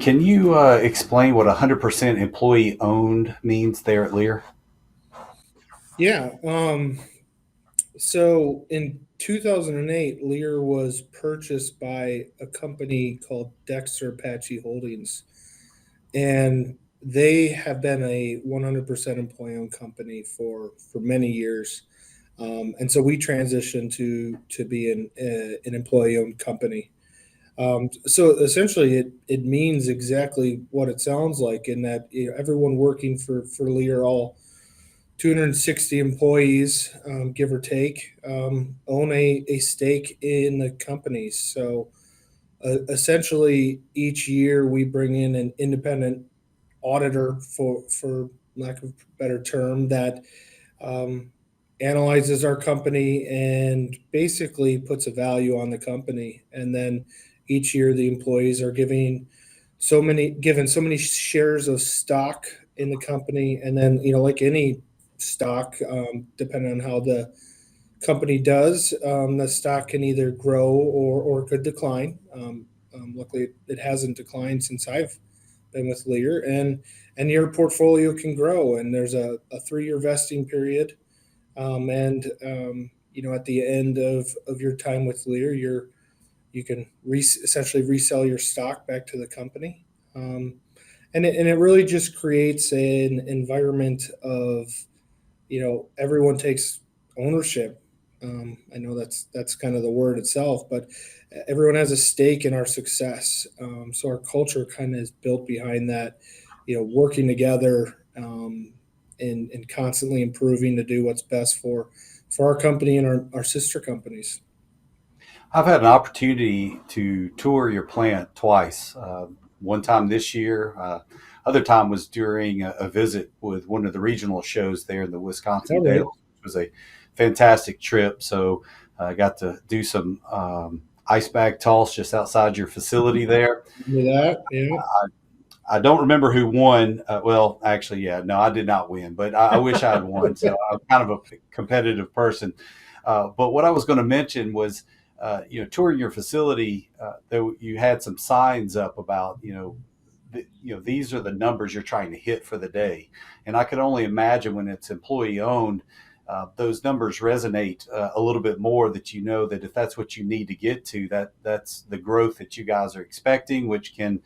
Can you explain what 100% employee owned means there at Lear? Yeah. So in 2008, Lear was purchased by a company called Dexter Apache Holdings, and they have been a 100% employee-owned company for many years. And so we transitioned to be an employee-owned company. So essentially, it means exactly what it sounds like in that everyone working for Lear, all 260 employees, give or take, own a stake in the companies. So essentially, each year we bring in an independent auditor, for lack of a better term, that um, analyzes our company and basically puts a value on the company. And then each year the employees are given so many shares of stock in the company. And then, like any stock, depending on how the company does, the stock can either grow or could decline. Luckily, it hasn't declined since I've been with Lear, and your portfolio can grow. And there's a 3 year vesting period, and at the end of your time with Lear, you can essentially resell your stock back to the company. And it really just creates an environment of, everyone takes ownership. I know that's kind of the word itself, but everyone has a stake in our success. So our culture kind of is built behind that, working together, and constantly improving to do what's best for our company and our sister companies. I've had an opportunity to tour your plant twice. One time this year, other time was during a visit with one of the regional shows there in the Wisconsin All right. Dells, which was a fantastic trip. So I got to do some ice bag toss just outside your facility there. With that, yeah. I don't remember who won. Well, actually, yeah, no, I did not win, but I wish I had won. So I'm kind of a competitive person. But what I was going to mention was, touring your facility, you had some signs up about, these are the numbers you're trying to hit for the day. And I could only imagine when it's employee owned, those numbers resonate a little bit more. That that if that's what you need to get to, that's the growth that you guys are expecting, which can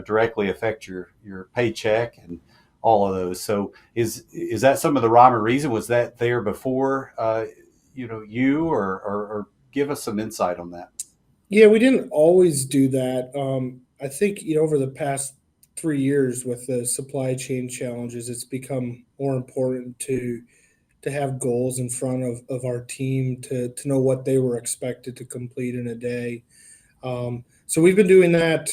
directly affect your paycheck and all of those. So is that some of the rhyme or reason? Was that there before you, or give us some insight on that? Yeah, we didn't always do that. I think, over the past 3 years with the supply chain challenges, it's become more important to have goals in front of our team to know what they were expected to complete in a day. So we've been doing that.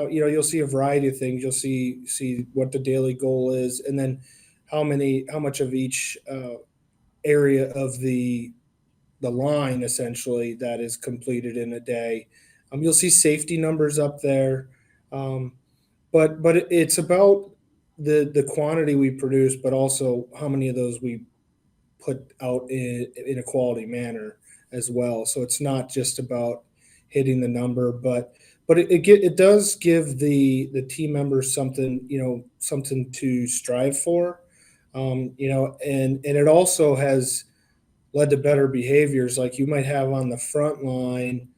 You'll see a variety of things. You'll see what the daily goal is, and then how much of each area of the line essentially that is completed in a day. You'll see safety numbers up there, um, but it's about the quantity we produce, but also how many of those we put out in a quality manner as well. So it's not just about hitting the number, but it does give the team members something, something to strive for, and it also has led to better behaviors. Like you might have on the front line,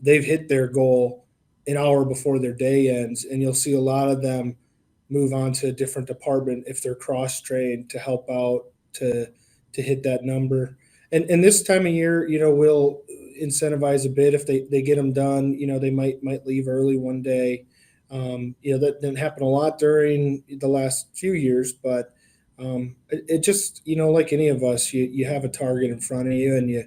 they've hit their goal an hour before their day ends, and you'll see a lot of them move on to a different department if they're cross trained to help out to hit that number. And this time of year, we'll incentivize a bit if they get them done. They might leave early one day. That didn't happen a lot during the last few years, but it just, like any of us, you have a target in front of you, and you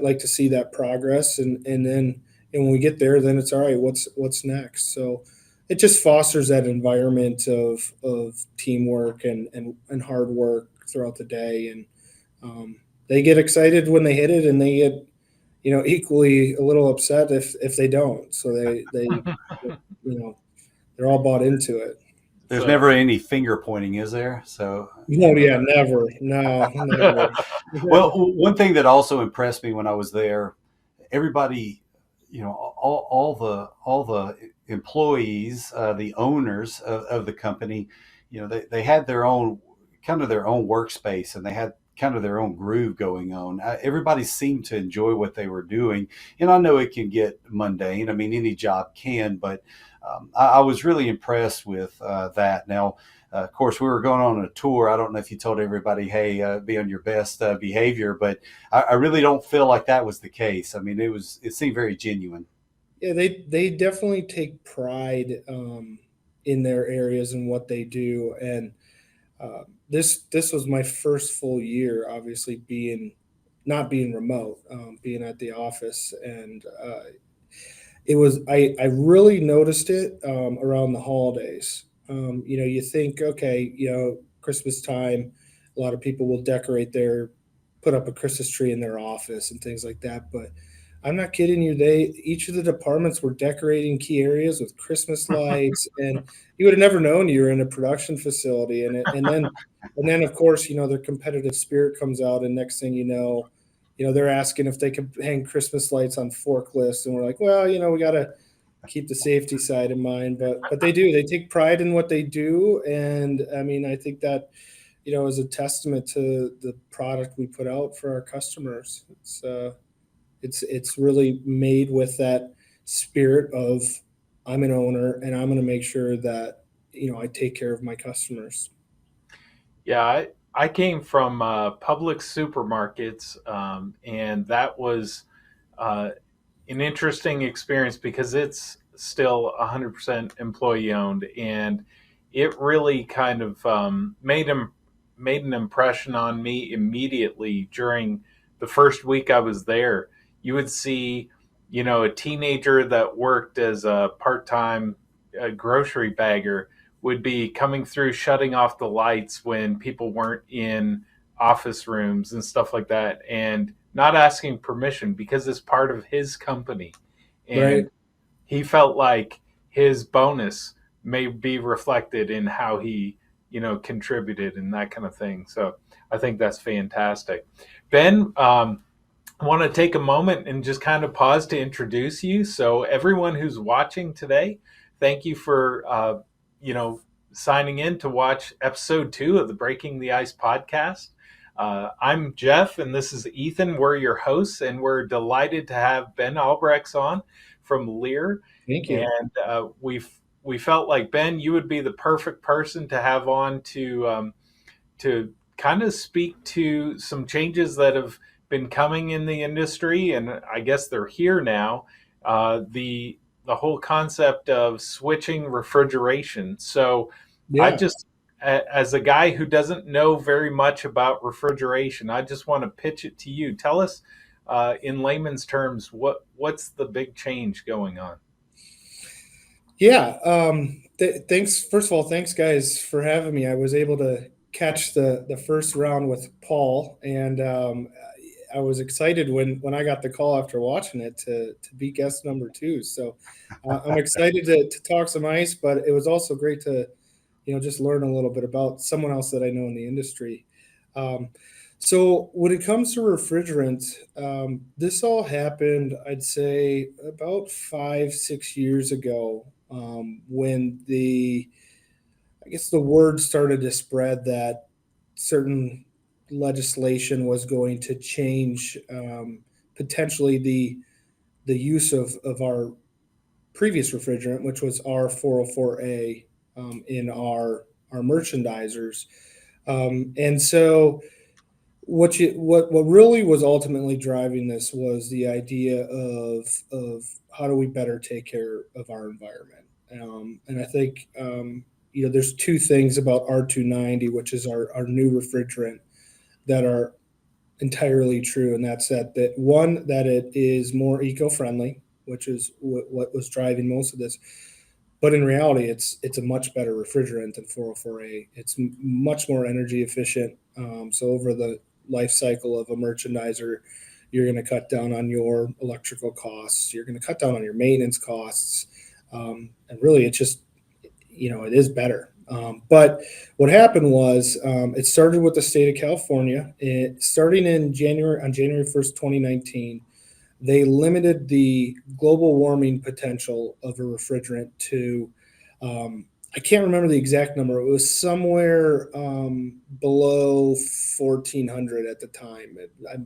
like to see that progress, and then when we get there, then it's all right. What's next? So it just fosters that environment of teamwork and hard work throughout the day, and they get excited when they hit it, and they get, equally a little upset if they don't. So they're all bought into it. There's So never any finger pointing, is there? So No, yeah, never, no, never. well, one thing that also impressed me when I was there, everybody, all the employees, the owners of the company, they had their own their own workspace, and they had kind of their own groove going on. Everybody seemed to enjoy what they were doing, and I know it can get mundane. I mean, any job can, but I was really impressed with that. Now, of course, we were going on a tour. I don't know if you told everybody, "Hey, be on your best behavior," but I really don't feel like that was the case. I mean, it seemed very genuine. Yeah, they definitely take pride in their areas and what they do. And this was my first full year, obviously being not being remote, being at the office, and it was I really noticed it around the holidays. You think, okay, Christmas time, a lot of people will decorate put up a Christmas tree in their office and things like that. But I'm not kidding you. Each of the departments were decorating key areas with Christmas lights, and you would have never known you were in a production facility. And then of course, their competitive spirit comes out, and next thing they're asking if they could hang Christmas lights on forklifts, and we're like, well, we got to keep the safety side in mind, but they do. They take pride in what they do, and I mean, I think that is a testament to the product we put out for our customers. It's really made with that spirit of I'm an owner, and I'm going to make sure that I take care of my customers. Yeah, I came from public supermarkets, and that was uh, an interesting experience because it's still 100% employee owned, and it really kind of made an impression on me immediately during the first week I was there. You would see, a teenager that worked as a part-time grocery bagger would be coming through shutting off the lights when people weren't in office rooms and stuff like that, and not asking permission because it's part of his company. Right. And he felt like his bonus may be reflected in how he, contributed and that kind of thing. So I think that's fantastic. Ben, I want to take a moment and just kind of pause to introduce you. So everyone who's watching today, thank you for, signing in to watch episode 2 of the Breaking the Ice podcast. I'm Jeff, and this is Ethan. We're your hosts, and we're delighted to have Ben Albregts on from Leer. Thank you. And we felt like, Ben, you would be the perfect person to have on to kind of speak to some changes that have been coming in the industry, and I guess they're here now. The whole concept of switching refrigeration. So I Yeah. just, as a guy who doesn't know very much about refrigeration, I just want to pitch it to you. Tell us, in layman's terms, what's the big change going on? Yeah. Thanks. First of all, thanks guys for having me. I was able to catch the first round with Paul, and I was excited when I got the call after watching it to be guest number 2. So I'm excited to talk some ice, but it was also great to just learn a little bit about someone else that I know in the industry. Um, so when it comes to refrigerant, this all happened, I'd say, about 5-6 years ago, when I guess the word started to spread that certain legislation was going to change, potentially the use of our previous refrigerant, which was R404A, in our merchandisers. And so what really was ultimately driving this was the idea of how do we better take care of our environment. And I think there's two things about R290, which is our new refrigerant, that are entirely true, and that's that one, that it is more eco-friendly, which is what was driving most of this. But in reality, it's a much better refrigerant than 404A. It's much more energy efficient. So over the life cycle of a merchandiser, you're going to cut down on your electrical costs. You're going to cut down on your maintenance costs, and really, it's just it is better. But what happened was, it started with the state of California. Starting on January 1st, 2019. they limited the global warming potential of a refrigerant to, I can't remember the exact number. It was somewhere below 1400 at the time. I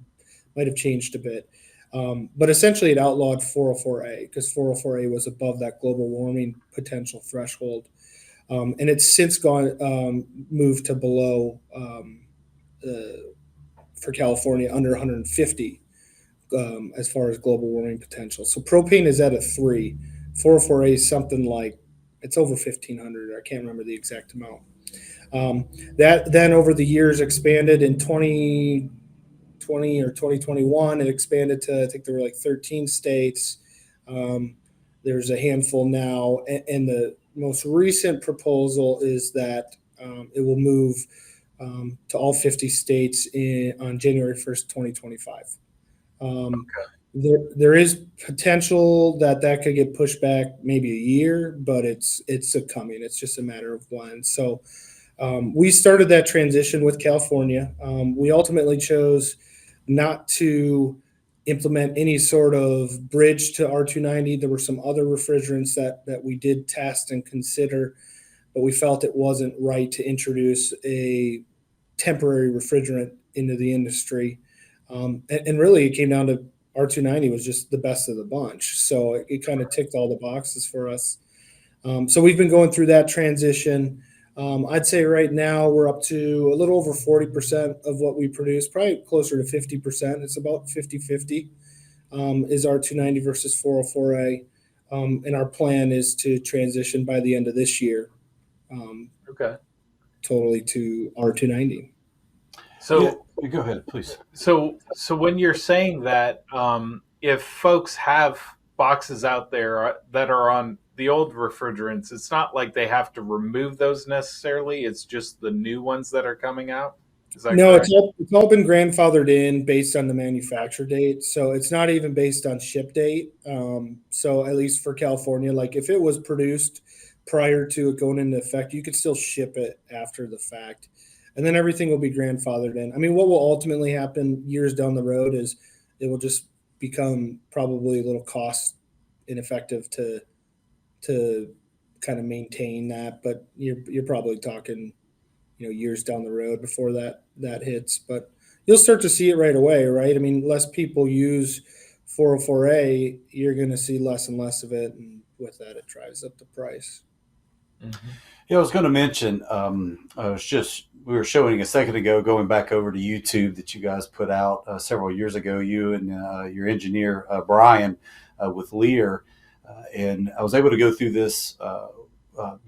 might have changed a bit. But essentially, it outlawed 404A because 404A was above that global warming potential threshold. And it's since gone moved to below uh, for California under 150 as far as global warming potential. So propane is at a 3. 404A is something like it's over 1500. I can't remember the exact amount. That then over the years expanded in 2020 or 2021. It expanded to, I think there were like 13 states. There's a handful now. And the most recent proposal is that it will move to all 50 states on January 1st, 2025. There is potential that could get pushed back maybe a year, but it's coming. It's just a matter of when. So we started that transition with California. We ultimately chose not to implement any sort of bridge to R290. There were some other refrigerants that we did test and consider, but we felt it wasn't right to introduce a temporary refrigerant into the industry. And really, it came down to R290 was just the best of the bunch. So it kind of ticked all the boxes for us. So we've been going through that transition. I'd say right now we're up to a little over 40% of what we produce, probably closer to 50%. It's about 50-50 is R290 versus 404A. And our plan is to transition by the end of this year Okay. totally to R290. So Yeah, go ahead, please. So when you're saying that, if folks have boxes out there that are on the old refrigerants, it's not like they have to remove those necessarily. It's just the new ones that are coming out. Is that No, correct? it's all been grandfathered in based on the manufacture date. So it's not even based on ship date. So at least for California, like if it was produced prior to it going into effect, you could still ship it after the fact. And then everything will be grandfathered in. I mean, what will ultimately happen years down the road is it will just become probably a little cost ineffective to kind of maintain that. But you're probably talking years down the road before that hits, but you'll start to see it right away, right? I mean, less people use 404A, you're going to see less and less of it, and with that it drives up the price. Mm-hmm. Yeah, I was going to mention. I was just we were showing a second ago, going back over to YouTube that you guys put out several years ago. You and your engineer Brian with Leer, and I was able to go through this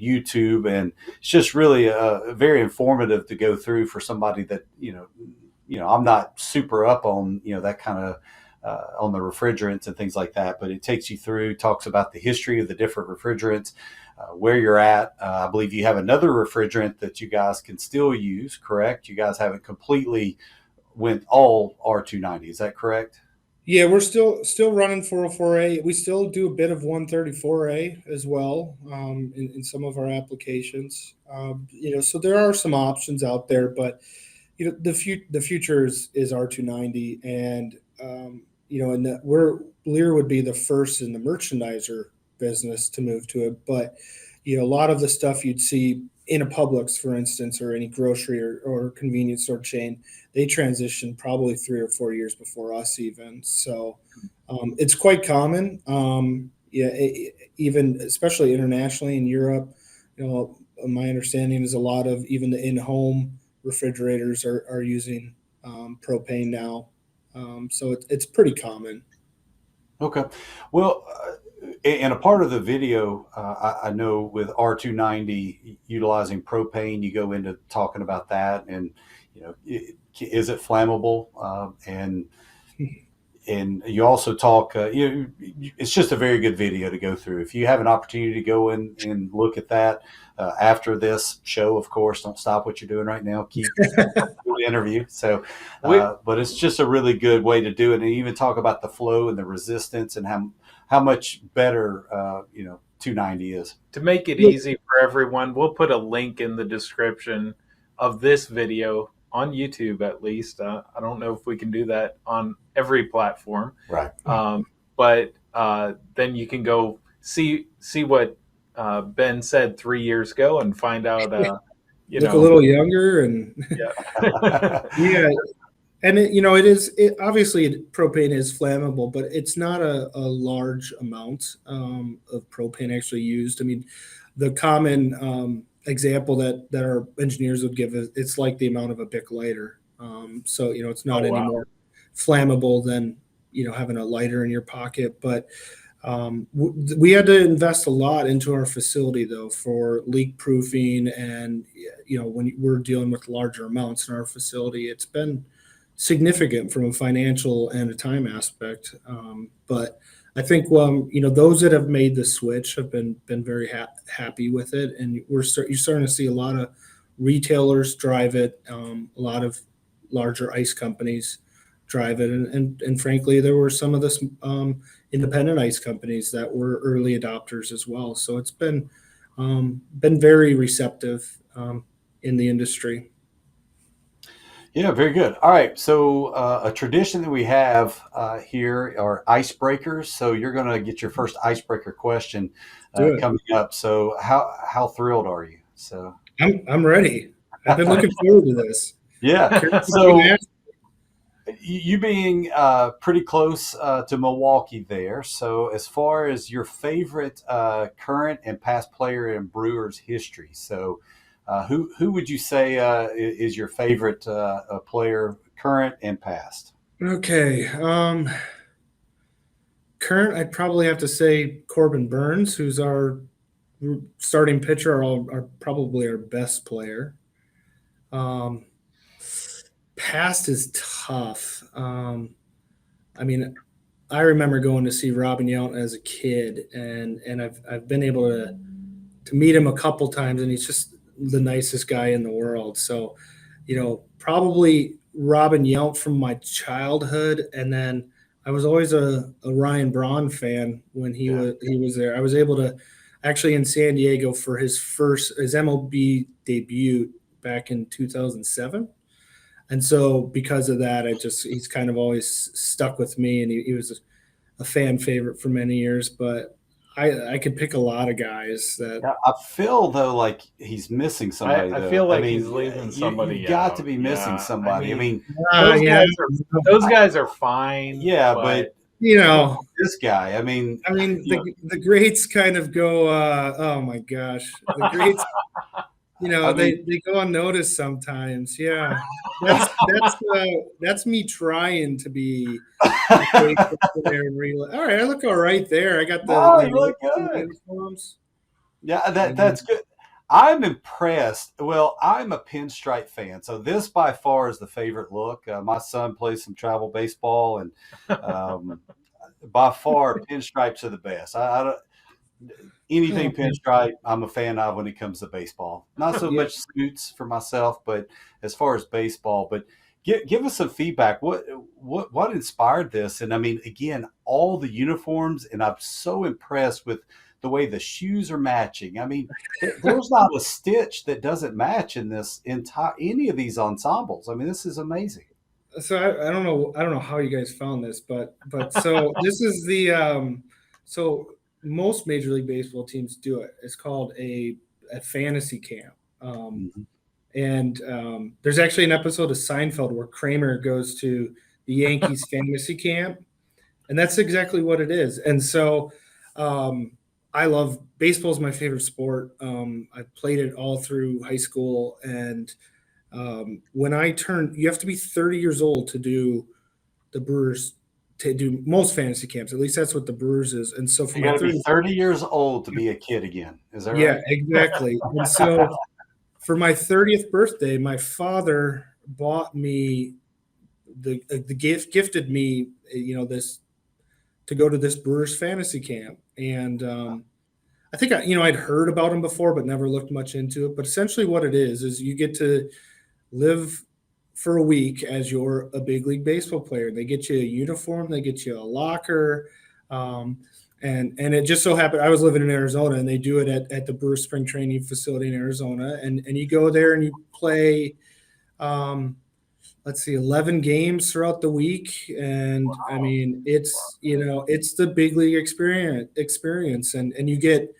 YouTube, and it's just really very informative to go through for somebody that I'm not super up on that kind of on the refrigerants and things like that, but it takes you through, talks about the history of the different refrigerants, where you're at. I believe you have another refrigerant that you guys can still use, correct? You guys haven't completely went all R290, is that correct? Yeah, we're still running 404A. We still do a bit of 134A as well in some of our applications. So there are some options out there, but the future is R290, and and Lear would be the first in the merchandiser business to move to it. But a lot of the stuff you'd see in a Publix, for instance, or any grocery or convenience store chain, they transitioned probably 3 or 4 years before us even. So it's quite common. Even especially internationally in Europe, my understanding is a lot of even the in-home refrigerators are using propane now. So it's pretty common. Okay. Well, and a part of the video, I know with R290 utilizing propane, you go into talking about that, and is it flammable? And you also talk. It's just a very good video to go through. If you have an opportunity to go in and look at that after this show, of course, don't stop what you're doing right now. Keep the interview. So, but it's just a really good way to do it, and even talk about the flow and the resistance and how much better 290 is. To make it easy for everyone, we'll put a link in the description of this video on YouTube at least. I don't know if we can do that on every platform, Right. but then you can go see what Ben said 3 years ago and find out. Look a little younger, and yeah, yeah. And obviously propane is flammable, but it's not a large amount of propane actually used. I mean, the common example that our engineers would give is it's like the amount of a Bic lighter. So it's not any more flammable than having a lighter in your pocket. But we had to invest a lot into our facility though for leak proofing, and when we're dealing with larger amounts in our facility, it's been significant from a financial and a time aspect. But I think those that have made the switch have been very happy with it, and you're starting to see a lot of retailers drive it, a lot of larger ice companies drive it, and frankly, there were some of this independent ice companies that were early adopters as well. So it's been very receptive in the industry. Yeah, very good. All right. So a tradition that we have here are icebreakers. So you're going to get your first icebreaker question coming up. So how thrilled are you? So I'm ready. I've been looking forward to this. Yeah. So you being pretty close to Milwaukee there. So as far as your favorite current and past player in Brewers history, so who would you say is your favorite player, current and past? Okay. Current, I'd probably have to say Corbin Burns, who's our starting pitcher, probably our best player. Past is tough. I mean, I remember going to see Robin Yount as a kid, and I've been able to meet him a couple times, and he's just the nicest guy in the world. So, probably Robin Yount from my childhood, and then I was always a Ryan Braun fan when he was there. I was able to actually in San Diego for his MLB debut back in 2007. And so because of that, he's kind of always stuck with me, and he was a fan favorite for many years. But I could pick a lot of guys that. Yeah, I feel though like he's missing somebody. I feel like he's leaving somebody. You've got to be missing somebody. I mean those guys are fine. Yeah, but this guy. I mean, the greats kind of go. Oh my gosh, the greats. They go unnoticed sometimes. Yeah, that's me trying to be. All right, I look all right there. I got the you look good. Uniforms. Yeah, that's good. I'm impressed. Well, I'm a pinstripe fan, so this by far is the favorite look. My son plays some travel baseball, and by far pinstripes are the best. I don't. Anything pinstripe, I'm a fan of when it comes to baseball. Not so much suits for myself, but as far as baseball. But give us some feedback. What inspired this? And I mean, again, all the uniforms, and I'm so impressed with the way the shoes are matching. I mean, there's not a stitch that doesn't match in this any of these ensembles. I mean, this is amazing. So I don't know how you guys found this, but so this is the so. Most Major League Baseball teams do it. It's called a fantasy camp. And there's actually an episode of Seinfeld where Kramer goes to the Yankees fantasy camp. And that's exactly what it is. And so I love baseball is my favorite sport. I played it all through high school. And when you have to be 30 years old to do the Brewers to do most fantasy camps. At least that's what the Brewers is. And so you got to be 30 years old to be a kid again. Is that right? Yeah, exactly. And so for my 30th birthday, my father bought me gifted me, this to go to this Brewers fantasy camp. And I think I'd heard about them before, but never looked much into it. But essentially what it is you get to live for a week as you're a big league baseball player. They get you a uniform, they get you a locker. And it just so happened I was living in Arizona, and they do it at the Brewers spring training facility in Arizona. And you go there and you play um, let's see, 11 games throughout the week. And I mean, it's, it's the big league experience. And you get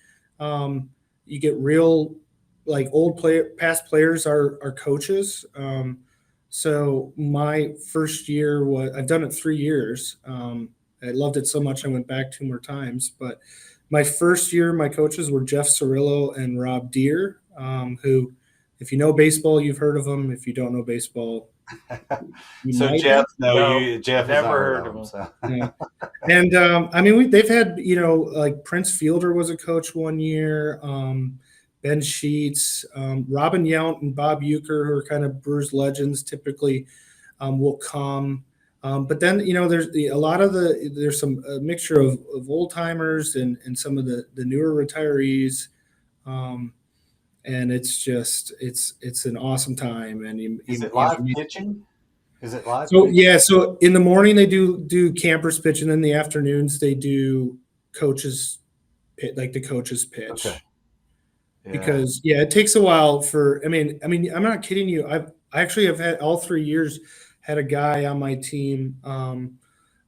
real, like past players are coaches. So my first year I've done it 3 years. I loved it so much I went back 2 more times. But my first year, my coaches were Jeff Cirillo and Rob Deere, who, if you know baseball, you've heard of them. If you don't know baseball, you So might Jeff, have. Jeff never has heard of him. So. Yeah. And I mean, they've had, like Prince Fielder was a coach one year. Ben Sheets, Robin Yount, and Bob Euchre, who are kind of Brewers legends, typically will come. But then, there's there's a mixture of old timers and some of the newer retirees. And it's just, it's an awesome time. And Is it live pitching? Is it live? So yeah, so in the morning they do campers pitch, and in the afternoons they do coaches pitch, like the coaches pitch. Okay. Yeah. Because it takes a while for. I mean, I'm not kidding you. I actually have had all 3 years had a guy on my team.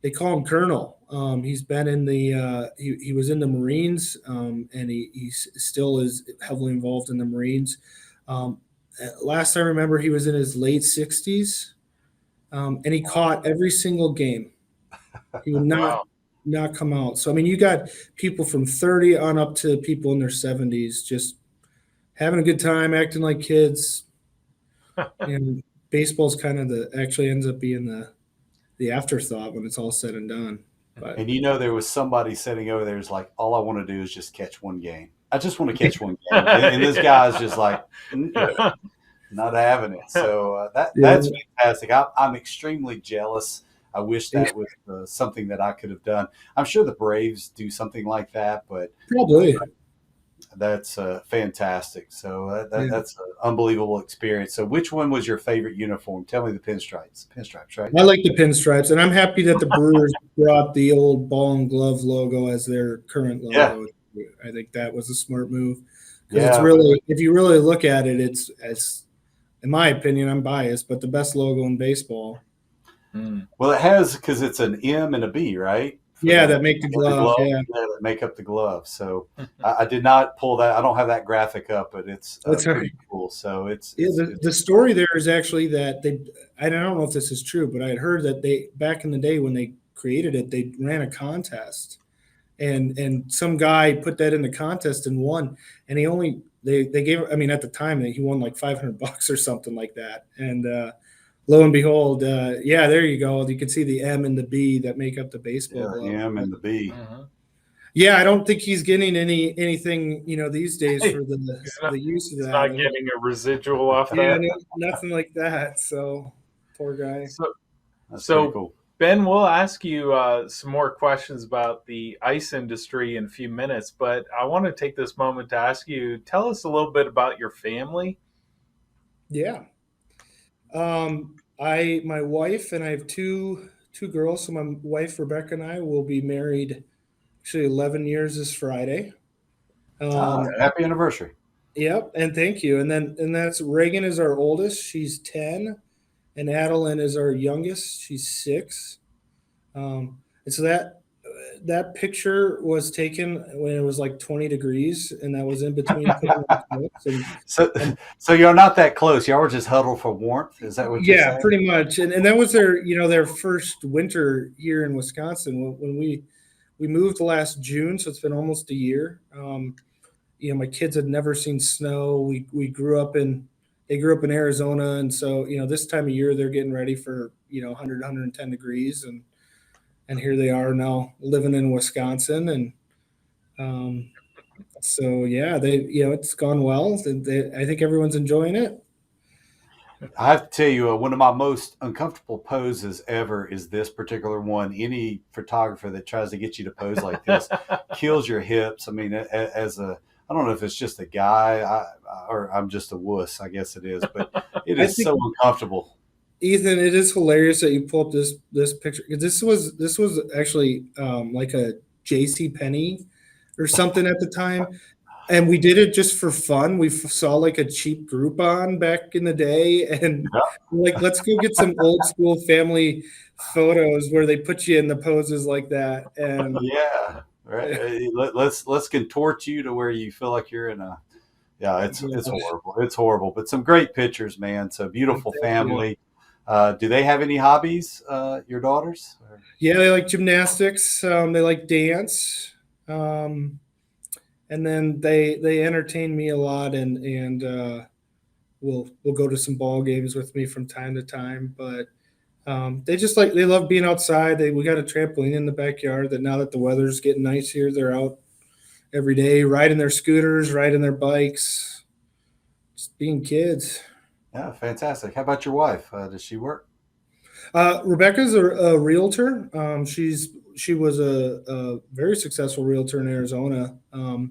They call him Colonel. He's been in the he was in the Marines, and he still is heavily involved in the Marines. Last I remember, he was in his late 60s. And he caught every single game. He would not come out. So I mean, you got people from 30 on up to people in their 70s just having a good time, acting like kids. And baseball's kind of actually ends up being the afterthought when it's all said and done. But, and there was somebody sitting over there who's like, all I want to do is just catch one game. I just want to catch one game. And this guy's just like, not having it. So that's fantastic. I'm extremely jealous. I wish that was something that I could have done. I'm sure the Braves do something like that, but probably that's fantastic. So that's an unbelievable experience. So which one was your favorite uniform? Tell me the pinstripes. Pinstripes, right? I like the pinstripes, and I'm happy that the Brewers brought the old ball and glove logo as their current logo. Yeah. I think that was a smart move. Because it's really, if you really look at it, it's in my opinion, I'm biased, but the best logo in baseball. Well, it has, because it's an M and a B, right? That make the glove. That make up the glove. So I did not pull that. I don't have that graphic up, but it's pretty cool. So the story there is actually that I don't know if this is true, but I had heard that they, back in the day when they created it, they ran a contest, and some guy put that in the contest and won, and they gave, I mean, at the time he won like $500 or something like that. And lo and behold, there you go. You can see the M and the B that make up the baseball glove. M and the B. Mm-hmm. Yeah, I don't think he's getting anything, these days for the use of that. He's not getting a residual off that. Yeah, nothing like that. So, poor guy. So cool. Ben, we'll ask you some more questions about the ice industry in a few minutes, but I want to take this moment to ask you, tell us a little bit about your family. Yeah. My wife, and I have two girls. So my wife, Rebecca, and I will be married actually 11 years this Friday. Happy anniversary. Yep. And thank you. And that's Reagan is our oldest. She's 10. And Adeline is our youngest. She's 6. And so that picture was taken when it was like 20 degrees, and that was in between. So you're not that close. Y'all were just huddled for warmth. Is that what you're saying? Yeah, pretty much. And that was their first winter here in Wisconsin when we moved last June. So it's been almost a year. My kids had never seen snow. They grew up in Arizona. And so, this time of year they're getting ready for, 100, 110 degrees. And here they are now living in Wisconsin. And so, it's gone well. I think everyone's enjoying it. I have to tell you, one of my most uncomfortable poses ever is this particular one. Any photographer that tries to get you to pose like this kills your hips. I mean, I don't know if it's just a guy or I'm just a wuss. I guess it is, but it is so uncomfortable. Ethan, it is hilarious that you pull up this picture. This was actually like a JC Penney or something at the time. And we did it just for fun. We saw like a cheap Groupon back in the day, and like, let's go get some old school family photos where they put you in the poses like that. And Yeah, right. Let's contort you to where you feel like you're in a. Yeah, it's yeah, horrible. It's horrible, but some great pictures, man. So beautiful thank you. family. Do they have any hobbies? Your daughters? Yeah, they like gymnastics. They like dance. Um, and then they entertain me a lot, and will go to some ball games with me from time to time. But they love being outside. We got a trampoline in the backyard that now that the weather's getting nice here, they're out every day riding their scooters, riding their bikes, just being kids. Yeah, fantastic. How about your wife? Does she work? Rebecca's a realtor. She was a very successful realtor in Arizona, and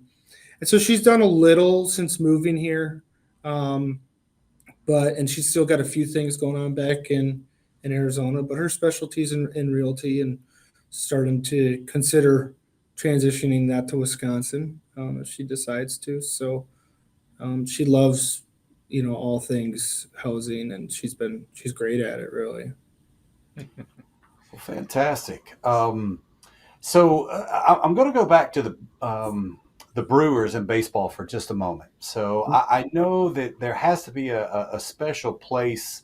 so she's done a little since moving here. Um, and she's still got a few things going on back in Arizona. But her specialty's in realty, and starting to consider transitioning that to Wisconsin if she decides to. So she loves, all things housing, and she's great at it, really. Well, fantastic. So I'm going to go back to the Brewers and baseball for just a moment. So I know that there has to be a special place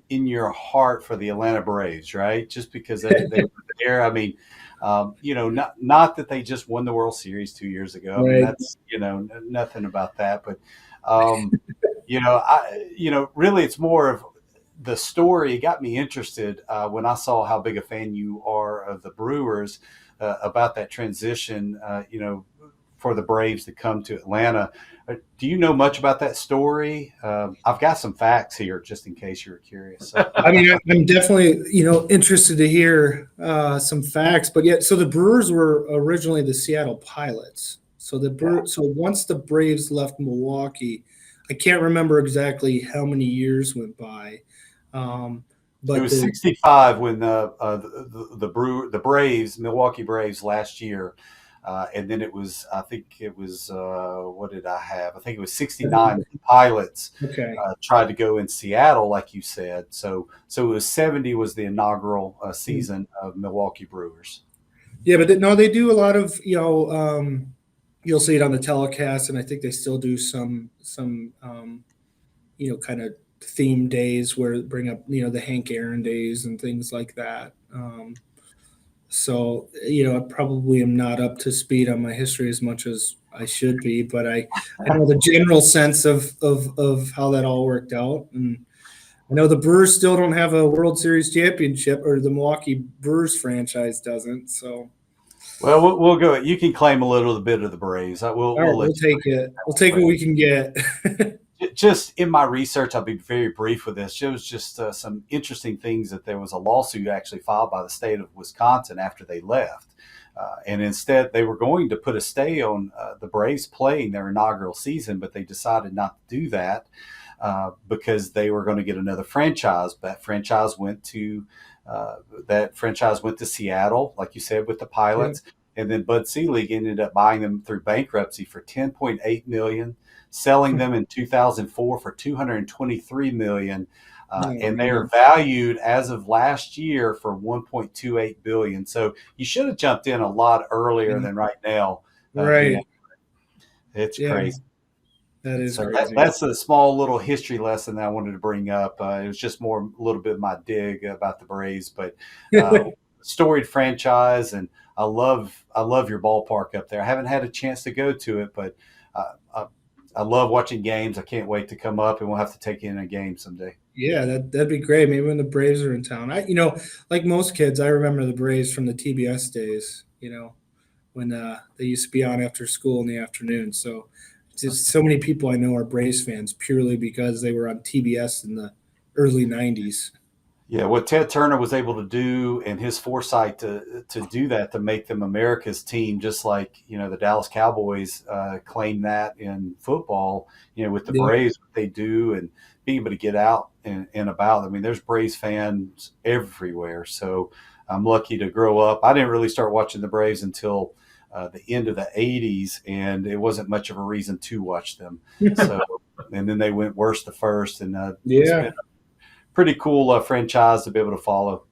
in your heart for the Atlanta Braves, right? Just because they were there. I mean, not that they just won the World Series 2 years ago. I mean, Right. that's nothing about that, but um, really, it's more of the story got me interested when I saw how big a fan you are of the Brewers about that transition, for the Braves to come to Atlanta. Do you know much about that story? I've got some facts here just in case you're curious. I mean, I'm definitely, interested to hear some facts. But yeah, so the Brewers were originally the Seattle Pilots. So so once the Braves left Milwaukee, I can't remember exactly how many years went by. It But was 65 when the Braves, Milwaukee Braves last year. And then I think it was, what did I have? I think it was 69 pilots okay. tried to go in Seattle, like you said. So it was 70 was the inaugural season of Milwaukee Brewers. Yeah, but no, they do a lot of, you'll see it on the telecast, and I think they still do some kind of theme days where bring up, the Hank Aaron days and things like that. So, I probably am not up to speed on my history as much as I should be, but I know the general sense of how that all worked out. And I know the Brewers still don't have a World Series championship, or the Milwaukee Brewers franchise doesn't. So, Well, we'll go. You can claim a little bit of the Braves. all right, We'll we'll let you. take it. We'll take what we can get. Just in my research, I'll be very brief with this. There was just some interesting things that there was a lawsuit actually filed by the state of Wisconsin after they left. And instead, they were going to put a stay on the Braves playing their inaugural season, but they decided not to do that because they were going to get another franchise. That franchise went to Seattle, like you said, with the Pilots. And then Bud Selig ended up buying them through bankruptcy for $10.8 million, selling them in 2004 for $223 million. And they are valued as of last year for $1.28 billion. So you should have jumped in a lot earlier than right now. Right. It's crazy. That is so crazy. That's a small little history lesson that I wanted to bring up. It was just more a little bit of my dig about the Braves, but storied franchise, and I love your ballpark up there. I haven't had a chance to go to it, but I love watching games. I can't wait to come up, and we'll have to take you in a game someday. Yeah, that'd be great. Maybe when the Braves are in town. Like most kids, I remember the Braves from the TBS days. When they used to be on after school in the afternoon. So just so many people I know are Braves fans purely because they were on TBS in the early '90s. Yeah, what Ted Turner was able to do and his foresight to do that, to make them America's team, just like, the Dallas Cowboys claim that in football, with the Braves, what they do and being able to get out and about. I mean, there's Braves fans everywhere. So I'm lucky to grow up. I didn't really start watching the Braves until the end of the 80s, and it wasn't much of a reason to watch them. So, and then they went worse to first, and it's been Yeah, a pretty cool franchise to be able to follow.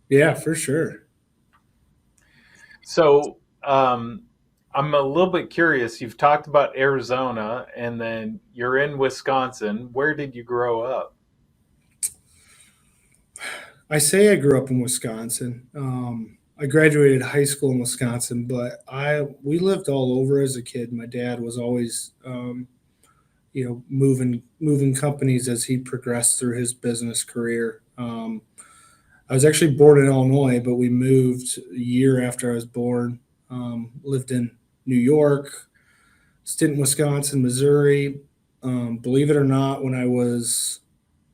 yeah, for sure. So I'm a little bit curious. You've talked about Arizona, and then you're in Wisconsin. Where did you grow up? I say I grew up in Wisconsin. I graduated high school in Wisconsin, but we lived all over as a kid. My dad was always, moving companies as he progressed through his business career. I was actually born in Illinois, but we moved a year after I was born. Lived in New York, stint in Wisconsin, Missouri. Believe it or not, when I was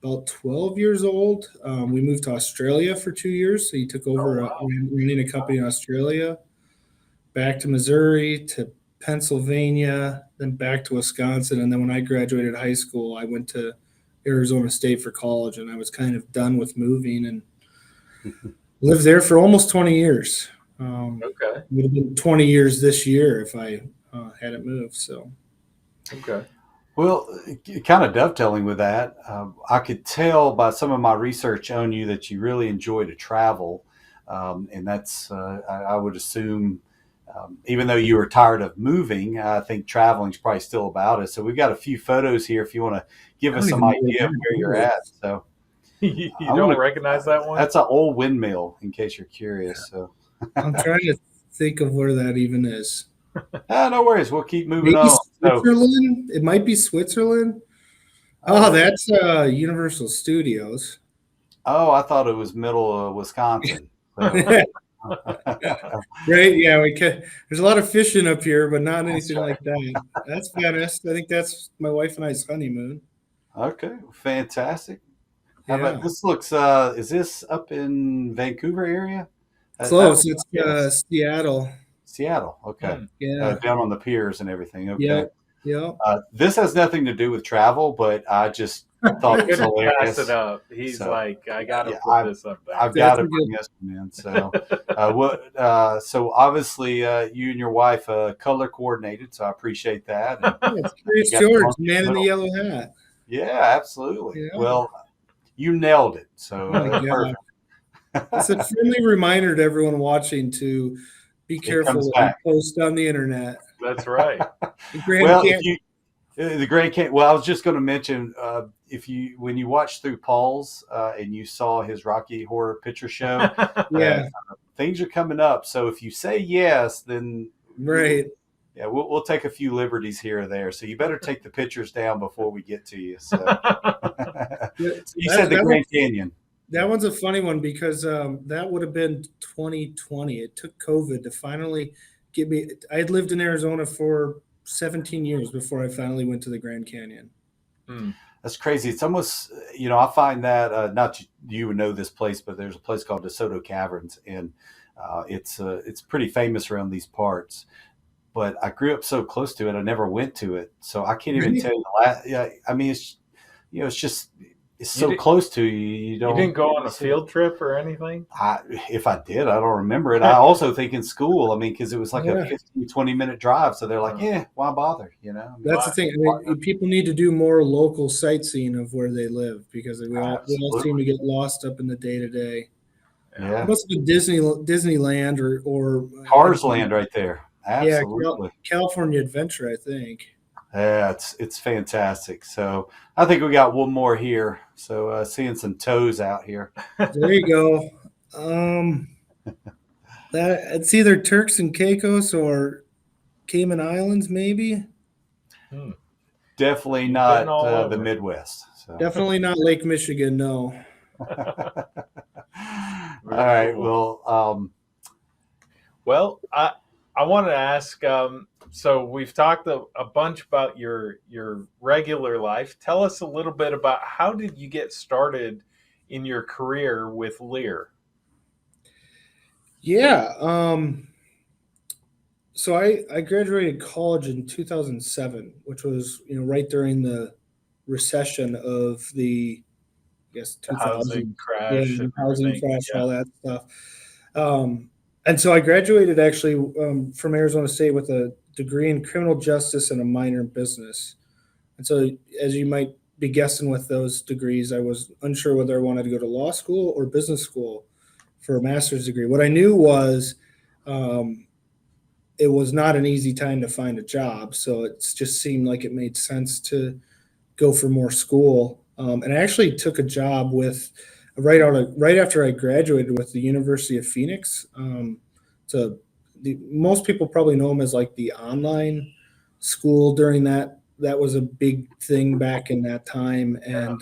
about 12 years old, we moved to Australia for 2 years. So he took over running a company in Australia, back to Missouri, to Pennsylvania, then back to Wisconsin. And then when I graduated high school, I went to Arizona State for college, and I was kind of done with moving and lived there for almost 20 years. Okay. It would have been 20 years this year if I hadn't moved. So, Okay. Well, kind of dovetailing with that, I could tell by some of my research on you that you really enjoy to travel, and that's I would assume. Even though you were tired of moving, I think traveling is probably still about it. So we've got a few photos here if you want to give I us don't some even know idea of where you're at. So You I'm don't gonna, recognize that one? that's an old windmill, in case you're curious. So I'm trying to think of where that even is. no worries. We'll keep moving Maybe on. So, Switzerland? It might be Switzerland. Oh, that's Universal Studios. I thought it was middle of Wisconsin. So. Right? Yeah, there's a lot of fishing up here, but not anything right. like that. That's Venice. I think that's my wife and I's honeymoon. Okay, fantastic. How Yeah, about this? Looks is this up in Vancouver area? close. It's Yes, Seattle. Seattle. Okay, Yeah. down on the piers and everything. Okay. Yep. Yep. This has nothing to do with travel, but I just thought it was Couldn't pass hilarious. it up. He's So, like, I gotta yeah, put this up there. I've got That's a to bring good. this one in. So, so obviously, you and your wife color coordinated, so I appreciate that. And Yeah, it's Curious you got the George, monkey man in the middle. yellow hat. Yeah, absolutely. Yeah. Well, you nailed it. So Oh my that's God. perfect. It's a friendly reminder to everyone watching to be It careful comes what you back. post on the internet. That's right. The Grand Well, Canyon. if you the Grand Canyon. Well, I was just going to mention if you when you watched through Paul's and you saw his Rocky Horror Picture Show, Yeah, things are coming up. So if you say yes, then right. yeah, we'll take a few liberties here or there. So you better take the pictures down before we get to you. So, Yeah, so you said the Grand Canyon. that one's a funny one because that would have been 2020. It took COVID to finally get me. I had lived in Arizona for 17 years before I finally went to the Grand Canyon. That's crazy. It's almost, I find that not you would know this place, but there's a place called DeSoto Caverns, and it's pretty famous around these parts. But I grew up so close to it, I never went to it, so I can't even Really? tell you the last. Yeah, I mean, it's just it's so did- close to you. You You don't. didn't go on a field trip or anything? If I did, I don't remember it. I also think in school, I mean, because it was like Yeah. a 15, 20-minute drive. So they're like, yeah, why bother? I mean, That's the thing. I mean, people need to do more local sightseeing of where they live because we all seem Absolutely. to get lost up in the day to day. Yeah. It must have been Disneyland or Cars Land right there. Yeah, Absolutely. California Adventure, I think. Yeah, it's fantastic. So I think we got one more here. So seeing some toes out here. There you go. That it's either Turks and Caicos or Cayman Islands, maybe. Definitely You've not been all the over. Midwest. So. Definitely not Lake Michigan. No. All right. Well, Well, I want to ask. So we've talked a bunch about your regular life. Tell us a little bit about how did you get started in your career with Leer? Yeah. So I graduated college in 2007, which was right during the recession of the, I guess, The housing 2000. crash. Yeah, and the housing everything. crash, Yeah. all that stuff. And so I graduated actually from Arizona State with a degree in criminal justice and a minor in business. And so, as you might be guessing with those degrees, I was unsure whether I wanted to go to law school or business school for a master's degree. What I knew was um, it was not an easy time to find a job. So it just seemed like it made sense to go for more school. And I actually took a job with right after I graduated with the University of Phoenix. So most people probably know them as like the online school during that was a big thing back in that time, and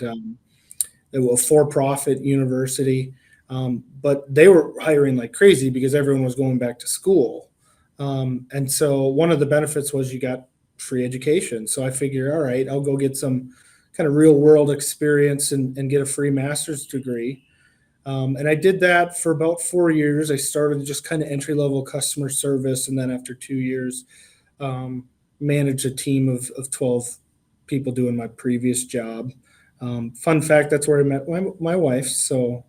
it was a for-profit university. But they were hiring like crazy because everyone was going back to school. And so one of the benefits was you got free education. So I figured, all right, I'll go get some kind of real world experience and get a free master's degree. And I did that for about 4 years. I started just kind of entry level customer service. And then after 2 years, managed a team of 12 people doing my previous job. Fun fact, that's where I met my wife. So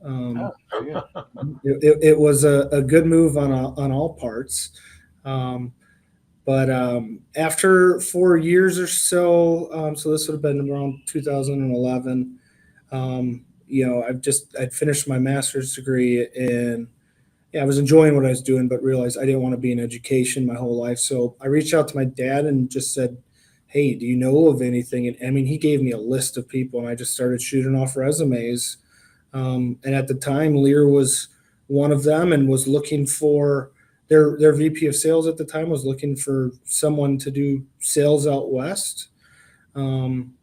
it was a good move on all parts. Um, but after 4 years or so, so this would have been around 2011. I'd finished my master's degree, and yeah, I was enjoying what I was doing, but realized I didn't want to be in education my whole life. So I reached out to my dad and just said, "Hey, do you know of anything?" And I mean, he gave me a list of people, and I just started shooting off resumes. And at the time, Lear was one of them, and was looking for their VP of sales at the time was looking for someone to do sales out west. Um,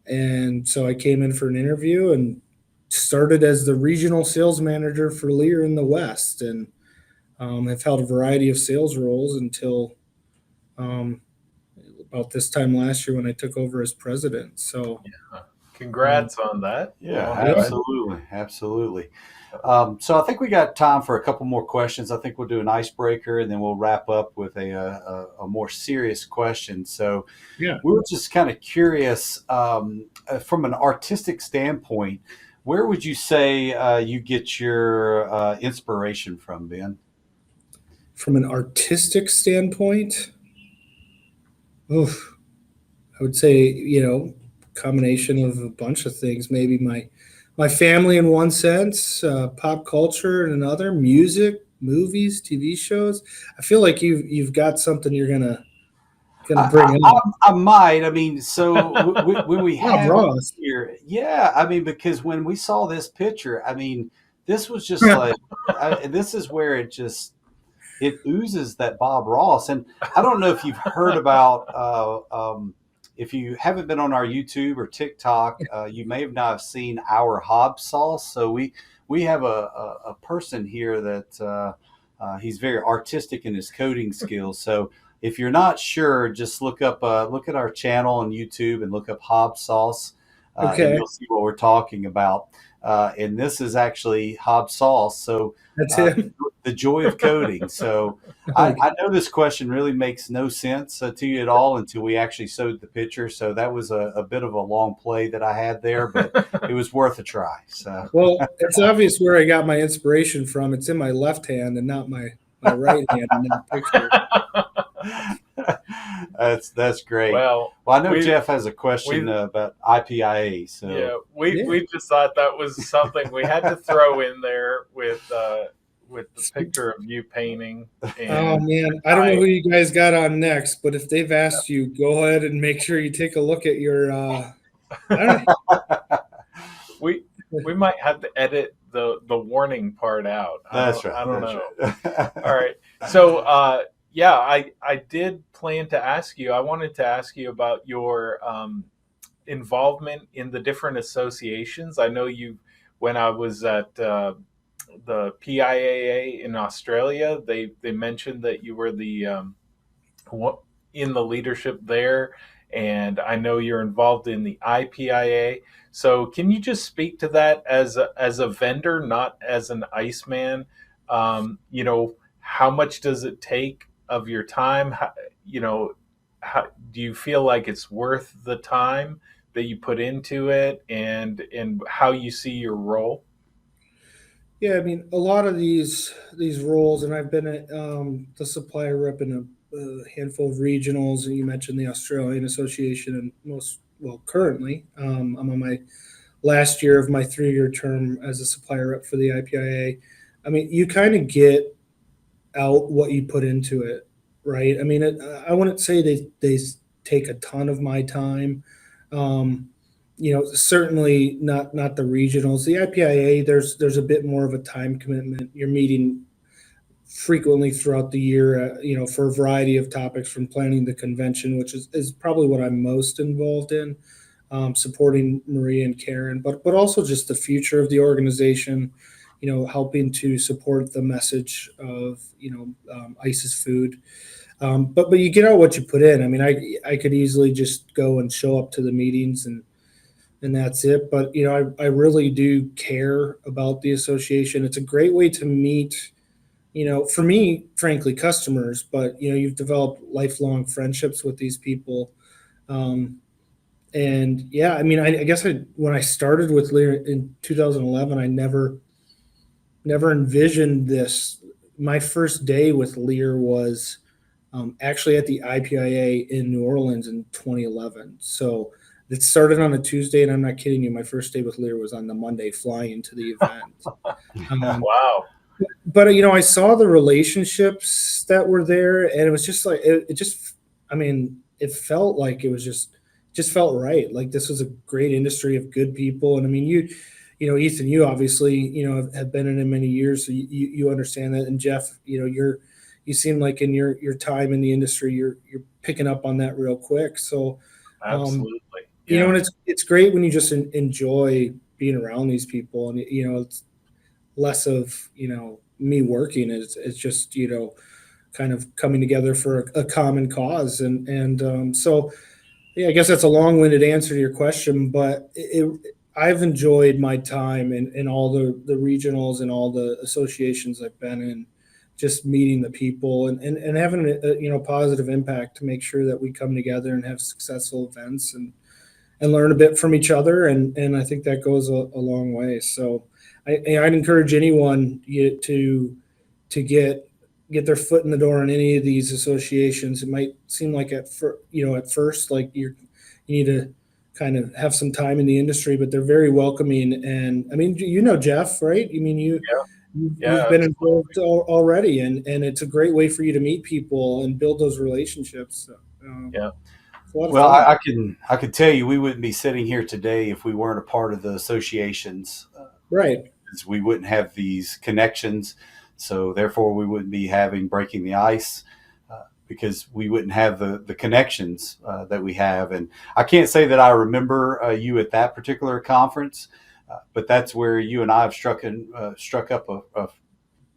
and so I came in for an interview and started as the regional sales manager for Lear in the West, and have held a variety of sales roles until um, about this time last year when I took over as president. So, Congrats on that. Yeah, Well, absolutely, absolutely. So I think we got time for a couple more questions. I think we'll do an icebreaker, and then we'll wrap up with a more serious question. So yeah. we were just kind of curious, from an artistic standpoint, where would you say you get your inspiration from, Ben? From an artistic standpoint, oof, I would say, combination of a bunch of things. Maybe my family in one sense, pop culture in another, music, movies, TV shows. I feel like you've got something you're gonna bring up. I might. I mean, so when we Bob have you Ross. here, yeah. I mean, because when we saw this picture, I mean, this was just like, this is where it oozes that Bob Ross. And I don't know if you've heard about, if you haven't been on our YouTube or TikTok, you may have not seen our Hob sauce. So we have a person here that he's very artistic in his coding skills. So if you're not sure, just look at our channel on YouTube and look up Hob sauce, and Okay, you'll see what we're talking about. And this is actually Hob sauce. So that's him. the joy of coding. So I know this question really makes no sense to you at all until we actually showed the picture. So that was a bit of a long play that I had there, but it was worth a try. So Well, it's obvious where I got my inspiration from. It's in my left hand and not my right hand in that picture. that's great. well, Well, I know we- Jeff has a question about IPIA. So yeah, we just thought that was something we had to throw in there with the picture of you painting. Oh And man, I don't know who you guys got on next, but if they've asked you, go ahead and make sure you take a look at your. I don't know. we might have to edit the warning part out. That's right. I don't that's know. Right. All right. So yeah, I did plan to ask you. I wanted to ask you about your involvement in the different associations. I know you when I was at the PIAA in Australia, they mentioned that you were the in the leadership there, and I know you're involved in the IPIA. So can you just speak to that as a vendor, not as an Iceman? How much does it take of your time? How do you feel like it's worth the time that you put into it, and how you see your role? Yeah, I mean, a lot of these roles, and I've been at the supplier rep in a handful of regionals, and you mentioned the Australian Association, and currently, I'm on my last year of my 3-year term as a supplier rep for the IPIA. I mean, you kind of get out what you put into it, right? I mean, I wouldn't say they take a ton of my time. Um, certainly not the regionals. The IPIA, there's a bit more of a time commitment. You're meeting frequently throughout the year, for a variety of topics, from planning the convention, which is probably what I'm most involved in, supporting Maria and Karen, but also just the future of the organization. Helping to support the message of ice is food. But you get out what you put in. I mean, I could easily just go and show up to the meetings and that's it. But I really do care about the association. It's a great way to meet, for me, frankly, customers. But you've developed lifelong friendships with these people. And yeah, I mean, I guess when I started with Lear in 2011, I never envisioned this. My first day with Lear was actually at the IPIA in New Orleans in 2011. So it started on a Tuesday, and I'm not kidding you. My first day with Lear was on the Monday, flying to the event. Wow. But I saw the relationships that were there, and it was just like it just. I mean, it felt like it was just felt right. Like this was a great industry of good people, and I mean, Ethan, you obviously have been in it many years, so you understand that. And Jeff, you seem like in your time in the industry, you're picking up on that real quick. So, Absolutely. and it's great when you just enjoy being around these people, and it's less of me working. It's just kind of coming together for a common cause, and so yeah, I guess that's a long-winded answer to your question, but I've enjoyed my time in all the regionals and all the associations I've been in, just meeting the people and having a positive impact to make sure that we come together and have successful events and learn a bit from each other, and I think that goes a long way. So I'd encourage anyone to get their foot in the door in any of these associations. It might seem like at first like you need to kind of have some time in the industry, but they're very welcoming. And I mean, Jeff, right? I mean, you've been involved already, and it's a great way for you to meet people and build those relationships. So, Yeah. it's a lot of Well, fun. I can tell you we wouldn't be sitting here today if we weren't a part of the associations. Right. We wouldn't have these connections, so therefore we wouldn't be having breaking the ice, because we wouldn't have the connections that we have. And I can't say that I remember you at that particular conference, but that's where you and I have struck up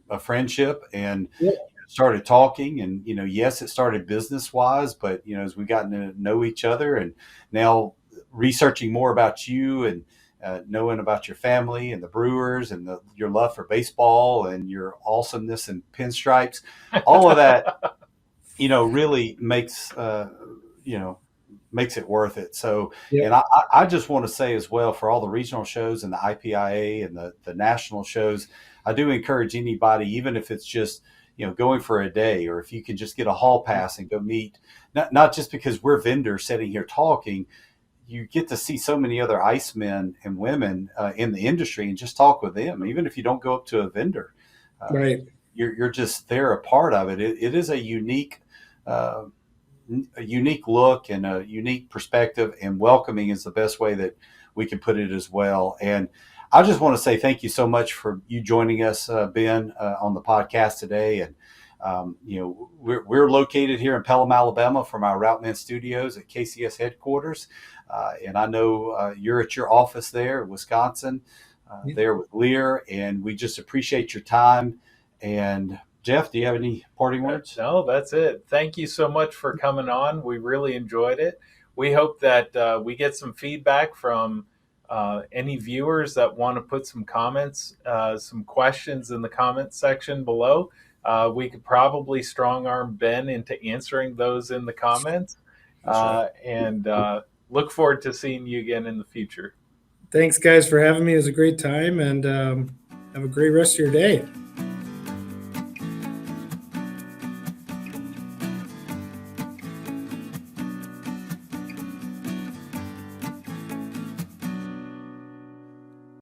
a friendship and Yeah. started talking. And yes, it started business wise, but as we gotten to know each other, and now researching more about you, and knowing about your family and the Brewers, and your love for baseball and your awesomeness in pinstripes, all of that, really makes it worth it. So, Yeah. and I just want to say as well, for all the regional shows and the IPIA and the national shows, I do encourage anybody, even if it's just, going for a day, or if you can just get a hall pass and go meet, not just because we're vendors sitting here talking, you get to see so many other ice men and women in the industry, and just talk with them. Even if you don't go up to a vendor, Right. you're just there, a part of it. It is uh, a unique look and a unique perspective, and welcoming is the best way that we can put it as well. And I just want to say thank you so much for you joining us, Ben, on the podcast today. And we're located here in Pelham, Alabama, from our Routeman Studios at KCS headquarters. And I know you're at your office there in Wisconsin, there with Lear, and we just appreciate your time. And Jeff, do you have any parting words? No, that's it. Thank you so much for coming on. We really enjoyed it. We hope that we get some feedback from any viewers that want to put some comments, some questions in the comment section below. We could probably strong arm Ben into answering those in the comments. And look forward to seeing you again in the future. Thanks, guys, for having me. It was a great time, and Have a great rest of your day.